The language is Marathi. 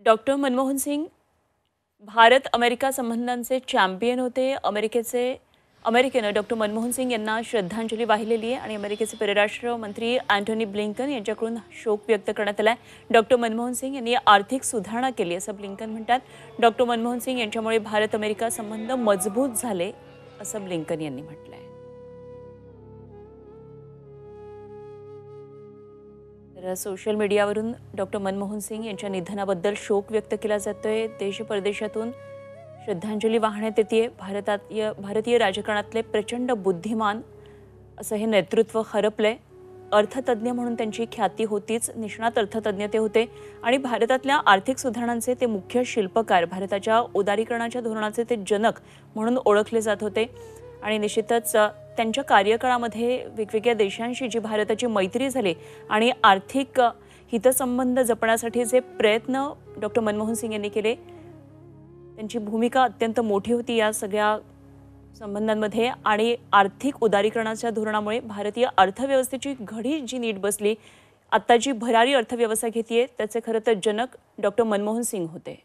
डॉक्टर मनमोहन सिंग भारत अमेरिका संबंधांचे चॅम्पियन होते। अमेरिकेनं डॉक्टर मनमोहन सिंग यांना श्रद्धांजली वाहिलेली आहे आणि अमेरिकेचे परराष्ट्र मंत्री अँटोनी ब्लिंकन यांच्याकडून शोक व्यक्त करण्यात आला आहे। डॉक्टर मनमोहन सिंग यांनी आर्थिक सुधारणा केली असं ब्लिंकन म्हणतात। डॉक्टर मनमोहन सिंग यांच्यामुळे भारत अमेरिका संबंध मजबूत झाले असं ब्लिंकन यांनी म्हटलं आहे। तर सोशल मीडियावरून डॉक्टर मनमोहन सिंग यांच्या निधनाबद्दल शोक व्यक्त केला जातोय। देश परदेशातून श्रद्धांजली वाहण्यात येते। भारतीय राजकारणातले प्रचंड बुद्धिमान असं हे नेतृत्व हरपले। अर्थतज्ञ म्हणून त्यांची ख्याती होतीच, निष्णात अर्थतज्ञ ते होते आणि भारतातल्या आर्थिक सुधारणांचे ते मुख्य शिल्पकार, भारताच्या उदारीकरणाच्या धोरणाचे ते जनक म्हणून ओळखले जात होते। आणि निश्चितच त्यांच्या कार्यकाळामध्ये वेगवेगळ्या देशांशी जी भारताची मैत्री झाली आणि आर्थिक हितसंबंध जपण्यासाठी जे प्रयत्न डॉक्टर मनमोहन सिंग यांनी केले, त्यांची भूमिका अत्यंत मोठी होती या सगळ्या संबंधांमध्ये। आणि आर्थिक उदारीकरणाच्या धोरणामुळे भारतीय अर्थव्यवस्थेची घडी जी नीट बसली, आता जी भरारी अर्थव्यवस्था घेतेय त्याचे खरं तर जनक डॉक्टर मनमोहन सिंग होते।